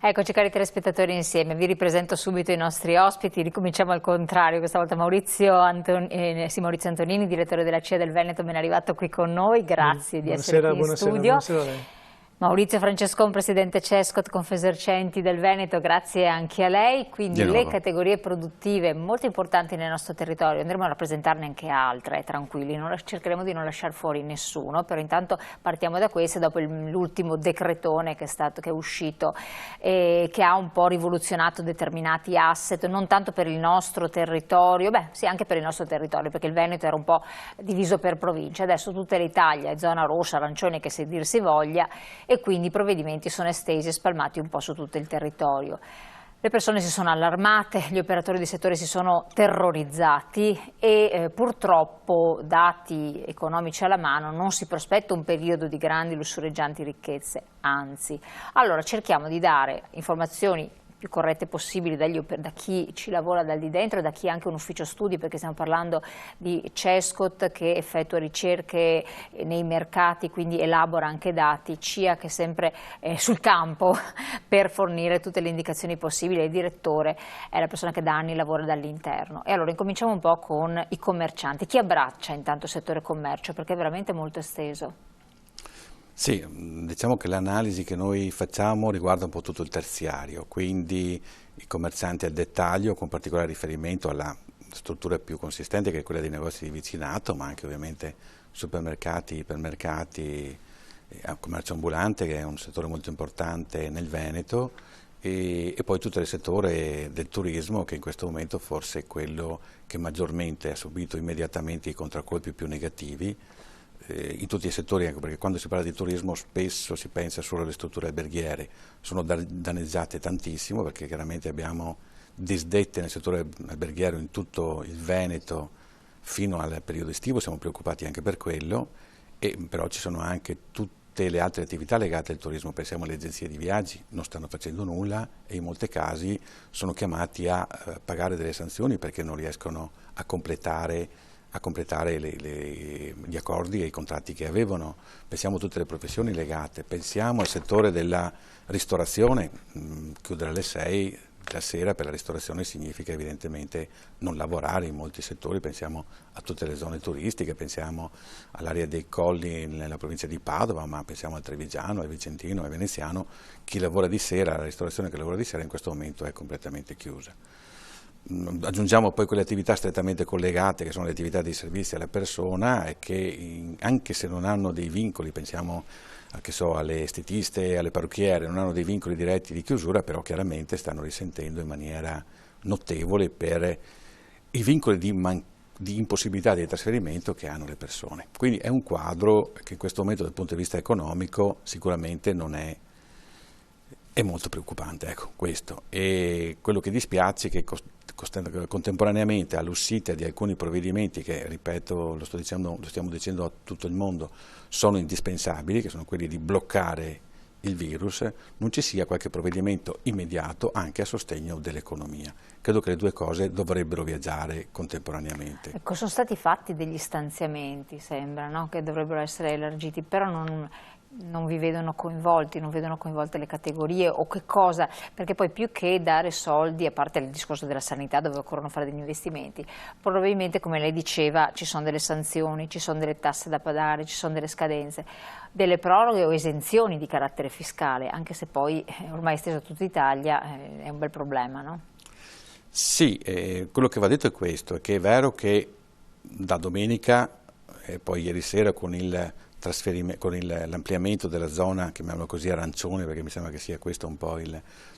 Eccoci cari telespettatori insieme, vi ripresento subito i nostri ospiti, ricominciamo al contrario, questa volta Maurizio Antonini, direttore della CIA del Veneto, ben arrivato qui con noi, grazie di essere qui in studio. Buonasera a lei. Maurizio Francescon, presidente CESCOT, Confesercenti del Veneto, grazie anche a lei. Quindi le categorie produttive molto importanti nel nostro territorio, andremo a rappresentarne anche altre, tranquilli, cercheremo di non lasciare fuori nessuno, però intanto partiamo da queste, dopo l'ultimo decretone che è uscito, che ha un po' rivoluzionato determinati asset, non tanto per il nostro territorio, beh sì anche per il nostro territorio, perché il Veneto era un po' diviso per province, adesso tutta l'Italia è zona rossa, arancione, che se dir si voglia, e quindi i provvedimenti sono estesi e spalmati un po' su tutto il territorio. Le persone si sono allarmate, gli operatori di settore si sono terrorizzati e purtroppo, dati economici alla mano, non si prospetta un periodo di grandi lussureggianti ricchezze, anzi. Allora cerchiamo di dare informazioni più corrette possibili da chi ci lavora dal di dentro e da chi ha anche un ufficio studi, perché stiamo parlando di CESCOT che effettua ricerche nei mercati, quindi elabora anche dati, CIA che è sempre sul campo per fornire tutte le indicazioni possibili, il direttore è la persona che da anni lavora dall'interno. E allora incominciamo un po' con i commercianti. Chi abbraccia intanto il settore commercio, perché è veramente molto esteso? Sì, diciamo che l'analisi che noi facciamo riguarda un po' tutto il terziario, quindi i commercianti al dettaglio, con particolare riferimento alla struttura più consistente che è quella dei negozi di vicinato, ma anche ovviamente supermercati, ipermercati, commercio ambulante che è un settore molto importante nel Veneto e poi tutto il settore del turismo che in questo momento forse è quello che maggiormente ha subito immediatamente i contraccolpi più negativi in tutti i settori, anche perché quando si parla di turismo spesso si pensa solo alle strutture alberghiere, sono danneggiate tantissimo perché chiaramente abbiamo disdette nel settore alberghiero in tutto il Veneto fino al periodo estivo, siamo preoccupati anche per quello, però ci sono anche tutte le altre attività legate al turismo, pensiamo alle agenzie di viaggi, non stanno facendo nulla e in molti casi sono chiamati a pagare delle sanzioni perché non riescono a completare gli accordi e i contratti che avevano. Pensiamo a tutte le professioni legate, pensiamo al settore della ristorazione, chiudere alle 6 la sera per la ristorazione significa evidentemente non lavorare in molti settori, pensiamo a tutte le zone turistiche, pensiamo all'area dei colli nella provincia di Padova, ma pensiamo al Trevigiano, al Vicentino, al Veneziano, chi lavora di sera, la ristorazione che lavora di sera in questo momento è completamente chiusa. Aggiungiamo poi quelle attività strettamente collegate che sono le attività di servizi alla persona e che anche se non hanno dei vincoli, pensiamo alle estetiste, alle parrucchiere, non hanno dei vincoli diretti di chiusura, però chiaramente stanno risentendo in maniera notevole per i vincoli di impossibilità di trasferimento che hanno le persone. Quindi è un quadro che in questo momento dal punto di vista economico sicuramente non è molto preoccupante, ecco, questo. E quello che dispiace è che contemporaneamente all'uscita di alcuni provvedimenti che, ripeto, lo stiamo dicendo a tutto il mondo, sono indispensabili, che sono quelli di bloccare il virus, non ci sia qualche provvedimento immediato anche a sostegno dell'economia. Credo che le due cose dovrebbero viaggiare contemporaneamente. Ecco, sono stati fatti degli stanziamenti, sembra, no? Che dovrebbero essere elargiti, però non vi vedono coinvolti, non vedono coinvolte le categorie o che cosa, perché poi più che dare soldi, a parte il discorso della sanità dove occorrono fare degli investimenti, probabilmente come lei diceva ci sono delle sanzioni, ci sono delle tasse da pagare, ci sono delle scadenze, delle proroghe o esenzioni di carattere fiscale, anche se poi ormai esteso a tutta Italia è un bel problema, no? Sì, quello che va detto è questo, è che è vero che da domenica e poi ieri sera con l'ampliamento della zona, chiamiamola così, arancione, perché mi sembra che sia questo un po'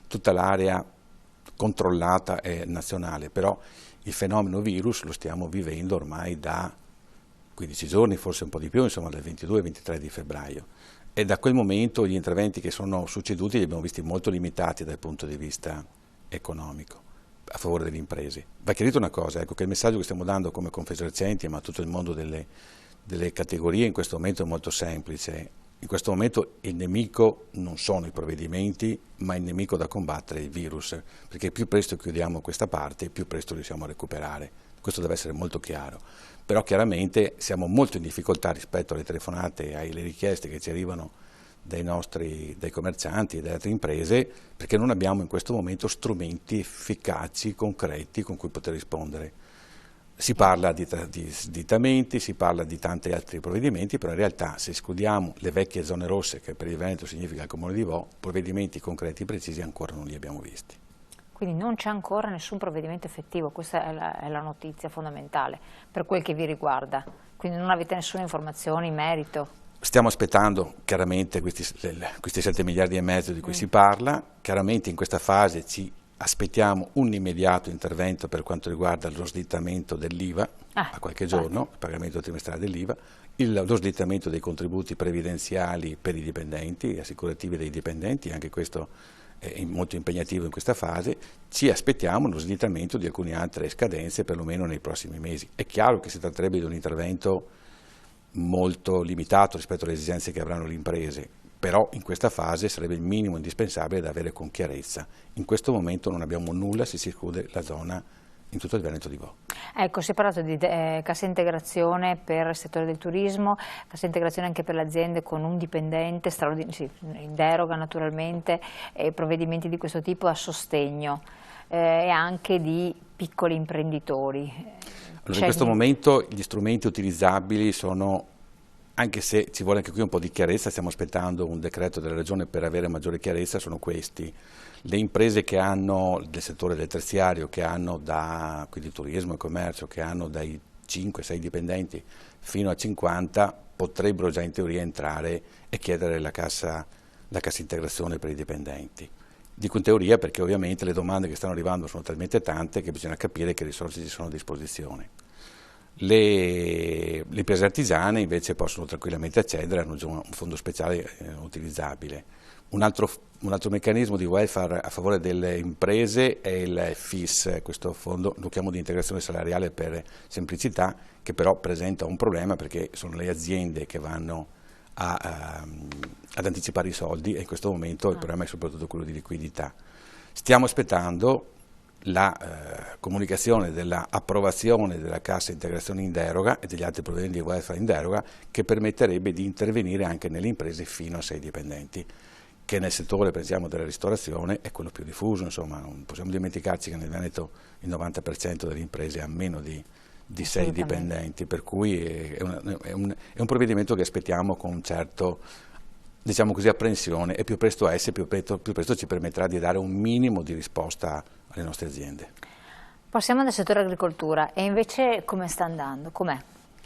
tutta l'area controllata e nazionale, però il fenomeno virus lo stiamo vivendo ormai da 15 giorni, forse un po' di più, insomma dal 22-23 di febbraio. E da quel momento gli interventi che sono succeduti li abbiamo visti molto limitati dal punto di vista economico, a favore delle imprese. Va chiarito una cosa, ecco, che il messaggio che stiamo dando come Confesercenti, ma a tutto il mondo delle categorie in questo momento è molto semplice. In questo momento il nemico non sono i provvedimenti, ma il nemico da combattere è il virus, perché più presto chiudiamo questa parte, più presto riusciamo a recuperare. Questo deve essere molto chiaro. Però chiaramente siamo molto in difficoltà rispetto alle telefonate e alle richieste che ci arrivano dei commercianti e delle altre imprese, perché non abbiamo in questo momento strumenti efficaci, concreti, con cui poter rispondere. Si parla di slittamenti, si parla di tanti altri provvedimenti, però in realtà se escludiamo le vecchie zone rosse, che per il Veneto significa il Comune di Vo, provvedimenti concreti e precisi ancora non li abbiamo visti. Quindi non c'è ancora nessun provvedimento effettivo, questa è la notizia fondamentale per quel che vi riguarda, quindi non avete nessuna informazione in merito? Stiamo aspettando chiaramente questi 7 miliardi e mezzo di cui si parla, chiaramente in questa fase ci aspettiamo un immediato intervento per quanto riguarda lo slittamento dell'IVA a qualche giorno, il pagamento trimestrale dell'IVA, lo slittamento dei contributi previdenziali per i dipendenti, assicurativi dei dipendenti, anche questo è molto impegnativo in questa fase. Ci aspettiamo lo slittamento di alcune altre scadenze perlomeno nei prossimi mesi. È chiaro che si tratterebbe di un intervento molto limitato rispetto alle esigenze che avranno le imprese, però in questa fase sarebbe il minimo indispensabile da avere con chiarezza. In questo momento non abbiamo nulla se si esclude la zona in tutto il Veneto di Vo. Ecco, si è parlato di cassa integrazione per il settore del turismo, cassa integrazione anche per le aziende con un dipendente, in deroga naturalmente, e provvedimenti di questo tipo a sostegno e anche di piccoli imprenditori. Allora, in questo momento gli strumenti utilizzabili sono, anche se ci vuole anche qui un po' di chiarezza, stiamo aspettando un decreto della Regione per avere maggiore chiarezza, sono questi. Le imprese che hanno, del settore del terziario, che hanno quindi turismo e commercio, che hanno dai 5-6 dipendenti fino a 50, potrebbero già in teoria entrare e chiedere la cassa integrazione per i dipendenti. Dico in teoria perché ovviamente le domande che stanno arrivando sono talmente tante che bisogna capire che risorse ci sono a disposizione. Le imprese artigiane invece possono tranquillamente accedere, hanno già un fondo speciale utilizzabile. Un altro meccanismo di welfare a favore delle imprese è il FIS, questo fondo lo chiamo di integrazione salariale per semplicità, che però presenta un problema perché sono le aziende che vanno ad anticipare i soldi e in questo momento il problema è soprattutto quello di liquidità. Stiamo aspettando la comunicazione dell'approvazione della cassa integrazione in deroga e degli altri provvedimenti di welfare in deroga che permetterebbe di intervenire anche nelle imprese fino a 6 dipendenti, che nel settore, pensiamo, della ristorazione è quello più diffuso, insomma non possiamo dimenticarci che nel Veneto il 90% delle imprese ha meno di 6 dipendenti, per cui è un provvedimento che aspettiamo con un certo, diciamo così, apprensione, e più presto più presto ci permetterà di dare un minimo di risposta alle nostre aziende. Passiamo dal settore agricoltura e invece come sta andando? Com'è?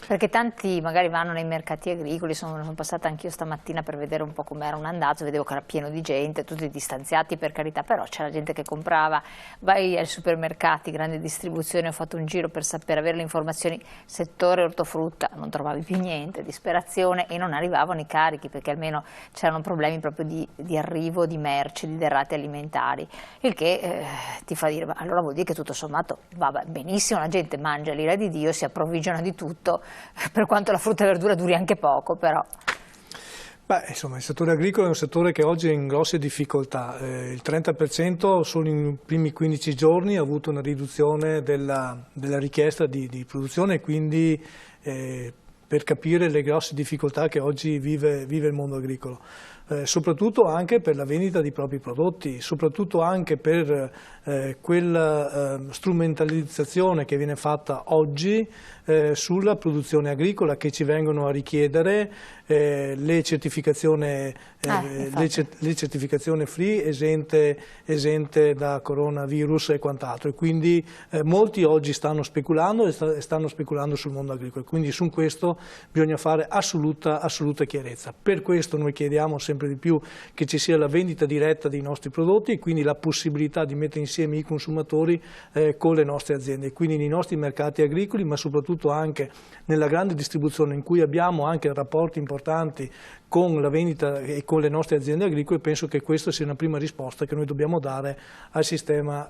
Perché tanti magari vanno nei mercati agricoli, sono passata anch'io stamattina per vedere un po' com'era un andazzo, vedevo che era pieno di gente, tutti distanziati per carità, però c'era gente che comprava, vai ai supermercati, grande distribuzione, ho fatto un giro per avere le informazioni, settore ortofrutta, non trovavi più niente, disperazione e non arrivavano i carichi perché almeno c'erano problemi proprio di arrivo di merci, di derrate alimentari, il che ti fa dire, allora vuol dire che tutto sommato va benissimo, la gente mangia l'ira di Dio, si approvvigiona di tutto, per quanto la frutta e verdura duri anche poco, però. Beh, insomma, il settore agricolo è un settore che oggi è in grosse difficoltà. Il 30% solo nei primi 15 giorni ha avuto una riduzione della richiesta di produzione e quindi per capire le grosse difficoltà che oggi vive il mondo agricolo. Soprattutto anche per la vendita di propri prodotti, soprattutto anche per quella strumentalizzazione che viene fatta oggi sulla produzione agricola, che ci vengono a richiedere le certificazioni free esente da coronavirus e quant'altro, e quindi molti oggi stanno speculando e stanno speculando sul mondo agricolo, quindi su questo bisogna fare assoluta chiarezza. Per questo noi chiediamo sempre di più che ci sia la vendita diretta dei nostri prodotti e quindi la possibilità di mettere insieme i consumatori con le nostre aziende, quindi nei nostri mercati agricoli, ma soprattutto anche nella grande distribuzione in cui abbiamo anche rapporti importanti con la vendita e con le nostre aziende agricole. Penso che questa sia una prima risposta che noi dobbiamo dare al sistema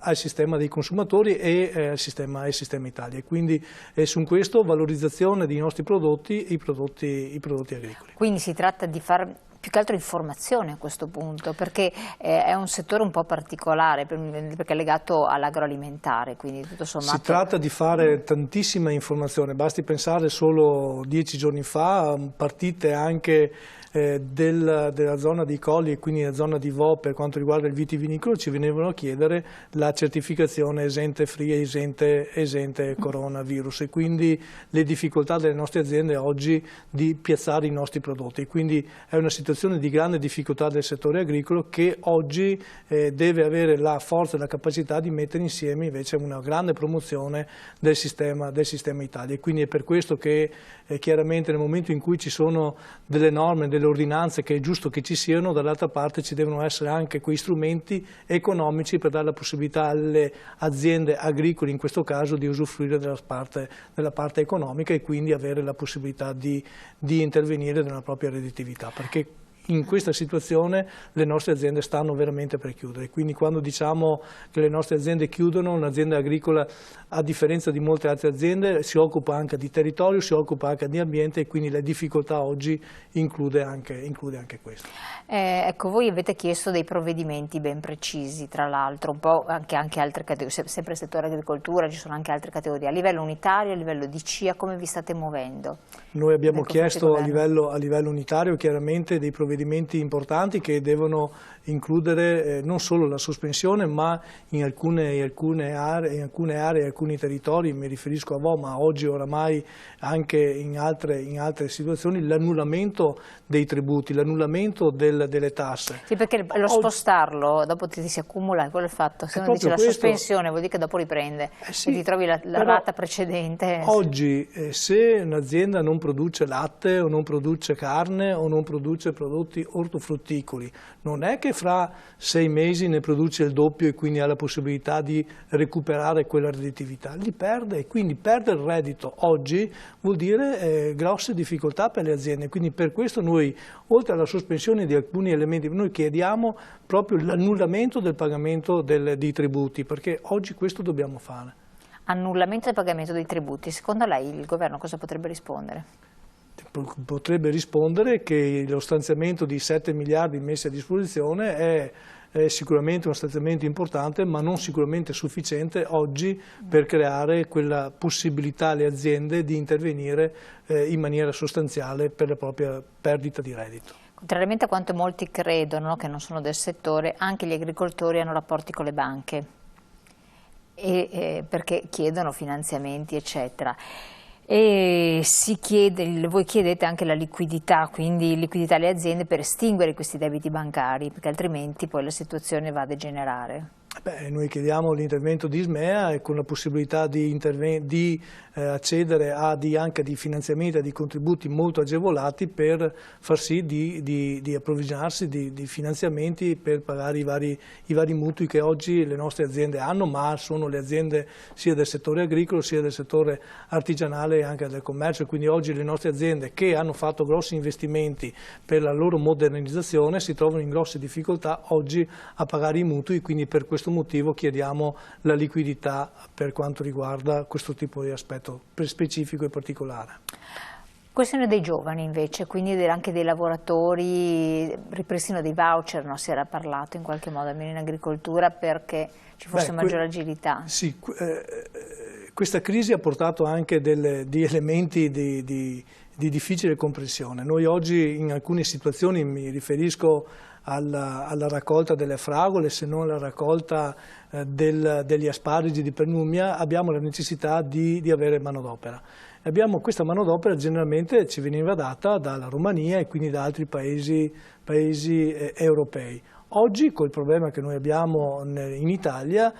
dei consumatori e al sistema Italia, e quindi su questo valorizzazione dei nostri prodotti, i prodotti agricoli. Quindi si tratta di fare più che altro informazione a questo punto, perché è un settore un po' particolare, perché è legato all'agroalimentare, quindi tutto sommato. Si tratta di fare tantissima informazione, basti pensare solo 10 giorni fa, partite anche della zona di Colli e quindi la zona di Vo per quanto riguarda il vitivinicolo ci venivano a chiedere la certificazione esente free, esente coronavirus, e quindi le difficoltà delle nostre aziende oggi di piazzare i nostri prodotti. Quindi è una situazione di grande difficoltà del settore agricolo che oggi deve avere la forza e la capacità di mettere insieme invece una grande promozione del sistema Italia. E quindi è per questo che chiaramente nel momento in cui ci sono delle norme, delle ordinanze che è giusto che ci siano, dall'altra parte ci devono essere anche quei strumenti economici per dare la possibilità alle aziende agricole in questo caso di usufruire della parte economica e quindi avere la possibilità di intervenire nella propria redditività, perché in questa situazione le nostre aziende stanno veramente per chiudere. Quindi quando diciamo che le nostre aziende chiudono, un'azienda agricola, a differenza di molte altre aziende, si occupa anche di territorio, si occupa anche di ambiente, e quindi le difficoltà oggi include anche questo. Ecco, voi avete chiesto dei provvedimenti ben precisi, tra l'altro, un po' anche altre categorie, sempre il settore agricoltura, ci sono anche altre categorie, a livello unitario, a livello di CIA, come vi state muovendo? Noi abbiamo chiesto a livello unitario chiaramente dei provvedimenti importanti che devono includere non solo la sospensione, ma in alcune aree, alcuni territori, mi riferisco a Vo, ma oggi oramai anche in altre situazioni, l'annullamento dei tributi, l'annullamento delle tasse. Sì, perché spostarlo dopo ti si accumula, quello è il fatto. Se uno dice la sospensione vuol dire che dopo riprende sì, e ti trovi la rata precedente. Oggi se un'azienda non produce latte o non produce carne o non produce prodotti ortofrutticoli, non è che fra 6 mesi ne produce il doppio e quindi ha la possibilità di recuperare quella redditività, li perde, e quindi perdere il reddito oggi vuol dire grosse difficoltà per le aziende. Quindi per questo noi, oltre alla sospensione di alcuni elementi, noi chiediamo proprio l'annullamento del pagamento dei tributi, perché oggi questo dobbiamo fare. Annullamento del pagamento dei tributi, secondo lei il governo cosa potrebbe rispondere? Potrebbe rispondere che lo stanziamento di 7 miliardi messi a disposizione è sicuramente uno stanziamento importante, ma non sicuramente sufficiente oggi per creare quella possibilità alle aziende di intervenire in maniera sostanziale per la propria perdita di reddito. Contrariamente a quanto molti credono, che non sono del settore, anche gli agricoltori hanno rapporti con le banche, perché chiedono finanziamenti, eccetera. E voi chiedete anche la liquidità, quindi liquidità alle aziende per estinguere questi debiti bancari, perché altrimenti poi la situazione va a degenerare. Noi chiediamo l'intervento di Ismea e con la possibilità di accedere anche di finanziamenti e di contributi molto agevolati per far sì di approvvigionarsi di finanziamenti per pagare i vari mutui che oggi le nostre aziende hanno, ma sono le aziende sia del settore agricolo sia del settore artigianale e anche del commercio, e quindi oggi le nostre aziende che hanno fatto grossi investimenti per la loro modernizzazione si trovano in grosse difficoltà oggi a pagare i mutui, quindi per questo motivo chiediamo la liquidità per quanto riguarda questo tipo di aspetto specifico e particolare. Questione dei giovani invece, quindi anche dei lavoratori, ripristino dei voucher, no? Si era parlato in qualche modo almeno in agricoltura perché ci fosse maggiore agilità. Sì, questa crisi ha portato anche di elementi di difficile comprensione. Noi oggi in alcune situazioni, mi riferisco alla raccolta delle fragole, se non alla raccolta degli asparagi di Pernumia, abbiamo la necessità di avere manodopera. Questa manodopera generalmente ci veniva data dalla Romania e quindi da altri paesi europei. Oggi, col problema che noi abbiamo in Italia,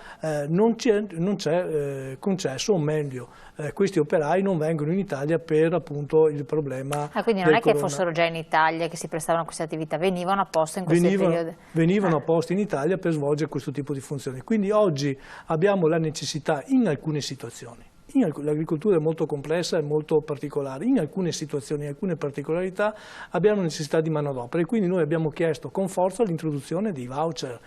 non c'è concesso, o meglio, questi operai non vengono in Italia per appunto il problema quindi non è che fossero già in Italia, che si prestavano a queste attività, venivano apposta in questo periodo? Venivano apposta in Italia per svolgere questo tipo di funzioni. Quindi oggi abbiamo la necessità in alcune situazioni. L'agricoltura è molto complessa e molto particolare, in alcune situazioni, in alcune particolarità abbiamo necessità di manodopera, e quindi noi abbiamo chiesto con forza l'introduzione di voucher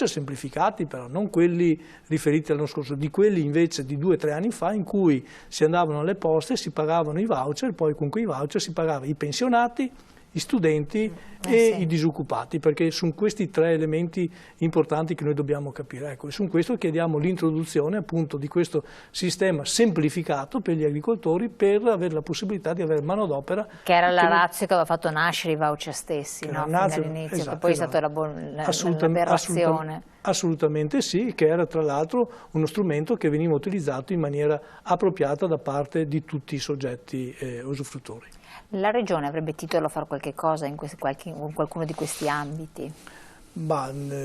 semplificati, però non quelli riferiti all'anno scorso, di quelli invece di 2 o 3 anni fa in cui si andavano alle poste, si pagavano i voucher, poi con quei voucher si pagava i pensionati, gli studenti e i disoccupati, perché sono questi tre elementi importanti che noi dobbiamo capire. Ecco, e su questo chiediamo l'introduzione appunto di questo sistema semplificato per gli agricoltori per avere la possibilità di avere manodopera. Che era la ratio che aveva fatto nascere i voucher stessi, no? Fin dall'inizio, esatto, che poi è stata l'aberrazione. Assolutamente sì, che era tra l'altro uno strumento che veniva utilizzato in maniera appropriata da parte di tutti i soggetti usufruttori. La Regione avrebbe titolo a fare qualche cosa in qualcuno di questi ambiti?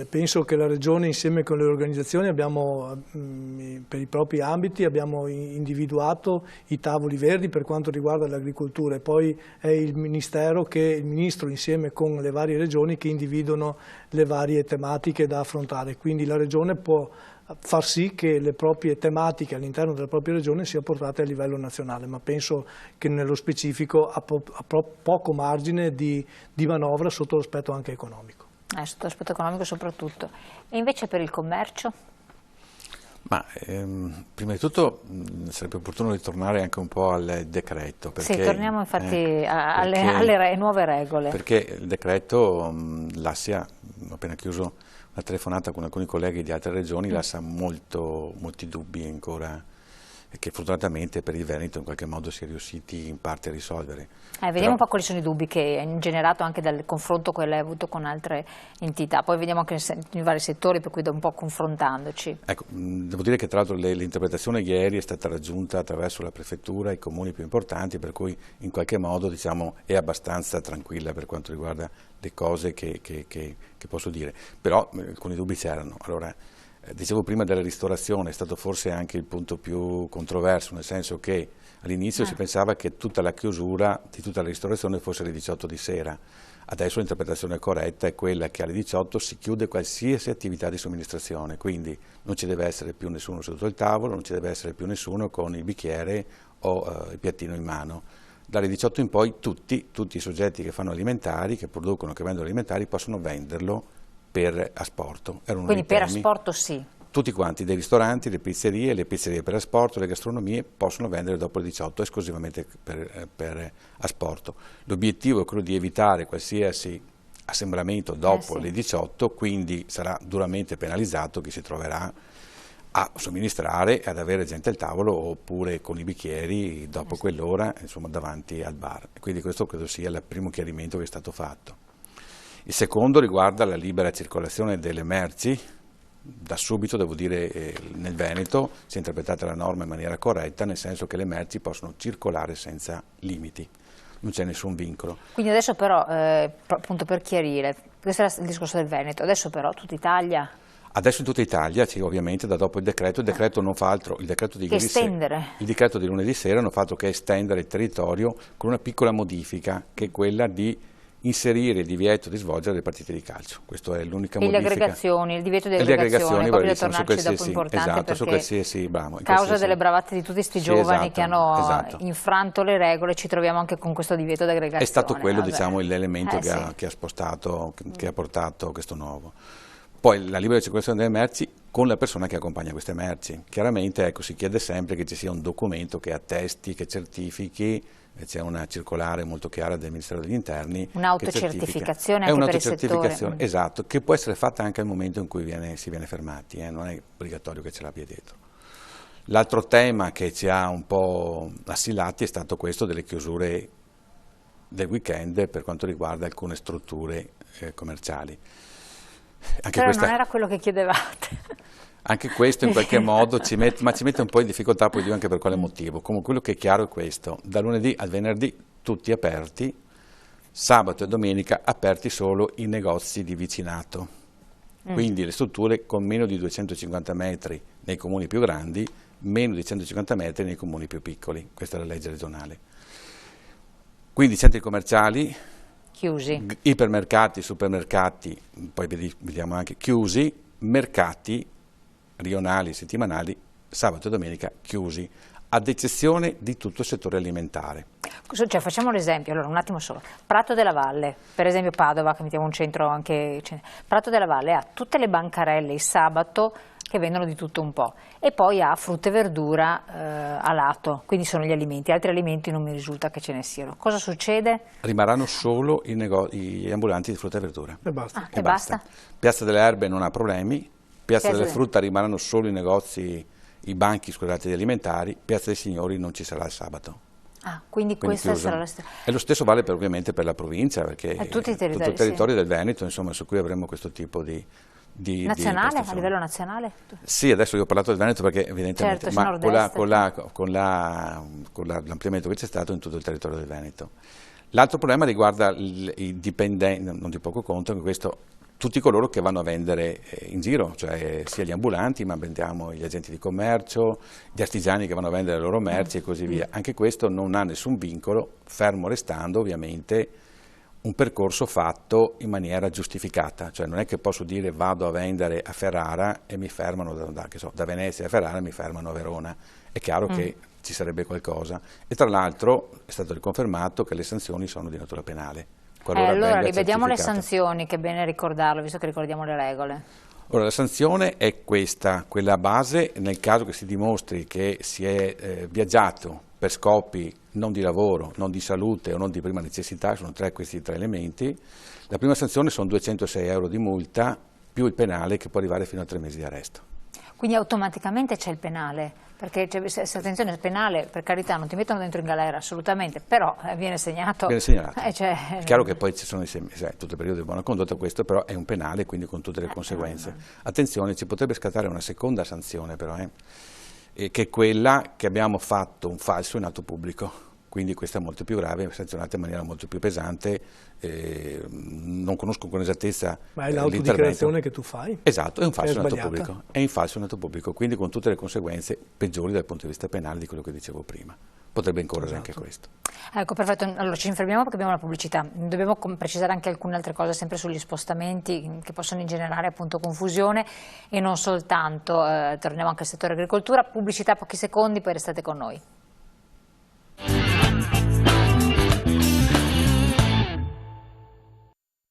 Penso che la Regione insieme con le organizzazioni per i propri ambiti abbiamo individuato i tavoli verdi per quanto riguarda l'agricoltura e poi è il Ministro insieme con le varie regioni che individuano le varie tematiche da affrontare, quindi la Regione può far sì che le proprie tematiche all'interno della propria regione siano portate a livello nazionale, ma penso che nello specifico ha poco margine di manovra sotto l'aspetto anche economico. Sotto l'aspetto economico soprattutto. E invece per il commercio? Prima di tutto sarebbe opportuno ritornare anche un po' al decreto. Perché, sì, torniamo infatti alle nuove regole. Perché il decreto lascia, ho appena chiuso una telefonata con alcuni colleghi di altre regioni, lascia molti dubbi ancora, che fortunatamente per il Veneto in qualche modo si è riusciti in parte a risolvere. Vediamo un po' quali sono i dubbi che è generato anche dal confronto che lei ha avuto con altre entità, poi vediamo anche nei vari settori, per cui da un po' confrontandoci. Ecco, devo dire che tra l'altro l'interpretazione ieri è stata raggiunta attraverso la prefettura e i comuni più importanti, per cui in qualche modo diciamo, è abbastanza tranquilla per quanto riguarda le cose che posso dire, però alcuni dubbi c'erano. Allora, dicevo prima della ristorazione, è stato forse anche il punto più controverso, nel senso che all'inizio si pensava che tutta la chiusura di tutta la ristorazione fosse alle 18 di sera. Adesso l'interpretazione corretta è quella che alle 18 si chiude qualsiasi attività di somministrazione, quindi non ci deve essere più nessuno seduto al tavolo, non ci deve essere più nessuno con il bicchiere o il piattino in mano. Dalle 18 in poi tutti i soggetti che fanno alimentari, che producono, che vendono alimentari, possono venderlo per asporto. Quindi per asporto sì. Tutti quanti, dei ristoranti, le pizzerie per asporto, le gastronomie possono vendere dopo le 18 esclusivamente per asporto. L'obiettivo è quello di evitare qualsiasi assembramento dopo le 18, quindi sarà duramente penalizzato chi si troverà a somministrare e ad avere gente al tavolo oppure con i bicchieri dopo quell'ora, insomma, davanti al bar. Quindi questo credo sia il primo chiarimento che è stato fatto. Il secondo riguarda la libera circolazione delle merci. Da subito, devo dire, nel Veneto si è interpretata la norma in maniera corretta, nel senso che le merci possono circolare senza limiti, non c'è nessun vincolo. Quindi adesso però, appunto per chiarire, questo era il discorso del Veneto, adesso però tutta Italia? Adesso in tutta Italia, sì, ovviamente, da dopo il decreto non fa altro, il decreto di lunedì sera non fa altro che estendere il territorio con una piccola modifica, che è quella di inserire il divieto di svolgere le partite di calcio. Questa è l'unica modifica. E le aggregazioni, il divieto di aggregazioni, poi bisogna tornarci dopo importante perché causa delle bravate di tutti questi giovani che hanno infranto le regole, ci troviamo anche con questo divieto di aggregazione. È stato quello, diciamo, l'elemento che ha portato questo nuovo. Poi la libera circolazione delle merci con la persona che accompagna queste merci. Chiaramente, ecco, si chiede sempre che ci sia un documento che attesti, che certifichi. C'è una circolare molto chiara del Ministero degli Interni. Un'autocertificazione anche per il settore. Esatto, che può essere fatta anche al momento in cui si viene fermati, non è obbligatorio che ce l'abbia dietro. L'altro tema che ci ha un po' assillati è stato questo delle chiusure del weekend per quanto riguarda alcune strutture commerciali. Però non era quello che chiedevate. Anche questo in qualche modo ci mette un po' in difficoltà, poi dico anche per quale motivo. Comunque quello che è chiaro è questo: da lunedì al venerdì tutti aperti, sabato e domenica aperti solo i negozi di vicinato, quindi le strutture con meno di 250 metri nei comuni più grandi, meno di 150 metri nei comuni più piccoli, questa è la legge regionale. Quindi centri commerciali chiusi, ipermercati, supermercati, poi vediamo anche chiusi, mercati rionali, settimanali, sabato e domenica chiusi, ad eccezione di tutto il settore alimentare. Cioè, facciamo l'esempio, allora un attimo solo, Prato della Valle, per esempio Padova, che mettiamo un centro anche, Prato della Valle ha tutte le bancarelle il sabato che vendono di tutto un po', e poi ha frutta e verdura a lato, quindi sono gli alimenti. Altri alimenti non mi risulta che ce ne siano. Cosa succede? Rimarranno solo gli ambulanti di frutta e verdura. E basta. E basta? Piazza delle Erbe non ha problemi, Piazza delle Frutta rimarranno solo i negozi, i banchi, scusate, alimentari, Piazza dei Signori non ci sarà il sabato. Quindi questa sarà la E lo stesso vale ovviamente per la provincia, perché tutto il territorio del Veneto, insomma, su cui avremo questo tipo di nazionale, a livello nazionale? Sì, adesso io ho parlato del Veneto perché evidentemente, certo, ma con l'ampliamento che c'è stato in tutto il territorio del Veneto. L'altro problema riguarda i dipendenti, non di poco conto, che questo, tutti coloro che vanno a vendere in giro, cioè sia gli ambulanti, ma vendiamo gli agenti di commercio, gli artigiani che vanno a vendere le loro merci e così via. Anche questo non ha nessun vincolo, fermo restando ovviamente un percorso fatto in maniera giustificata, cioè non è che posso dire vado a vendere a Ferrara e mi fermano da Venezia a Ferrara, mi fermano a Verona. È chiaro che ci sarebbe qualcosa, e tra l'altro è stato riconfermato che le sanzioni sono di natura penale. Allora rivediamo le sanzioni, che è bene ricordarlo, visto che ricordiamo le regole. Ora, la sanzione è questa, quella base, nel caso che si dimostri che si è viaggiato per scopi non di lavoro, non di salute o non di prima necessità, sono questi tre elementi. La prima sanzione sono 206 euro di multa più il penale, che può arrivare fino a 3 mesi di arresto. Quindi automaticamente c'è il penale, perché se attenzione, il penale, per carità, non ti mettono dentro in galera assolutamente, però viene segnato. Viene segnalato. È chiaro che poi ci sono tutto il periodo di buona condotta, questo però è un penale, quindi con tutte le conseguenze. Attenzione, ci potrebbe scattare una seconda sanzione però, che è quella che abbiamo fatto un falso in atto pubblico. Quindi questa è molto più grave, sanzionata in maniera molto più pesante, non conosco con esattezza ma è l'autodichiarazione che tu fai? Esatto, è un falso in atto pubblico, è in falso in atto pubblico, quindi con tutte le conseguenze peggiori dal punto di vista penale di quello che dicevo prima. Potrebbe incorrere anche questo. Ecco, perfetto, allora ci fermiamo perché abbiamo la pubblicità. Dobbiamo precisare anche alcune altre cose sempre sugli spostamenti che possono ingenerare appunto confusione e non soltanto. Torniamo anche al settore agricoltura, pubblicità pochi secondi, poi restate con noi.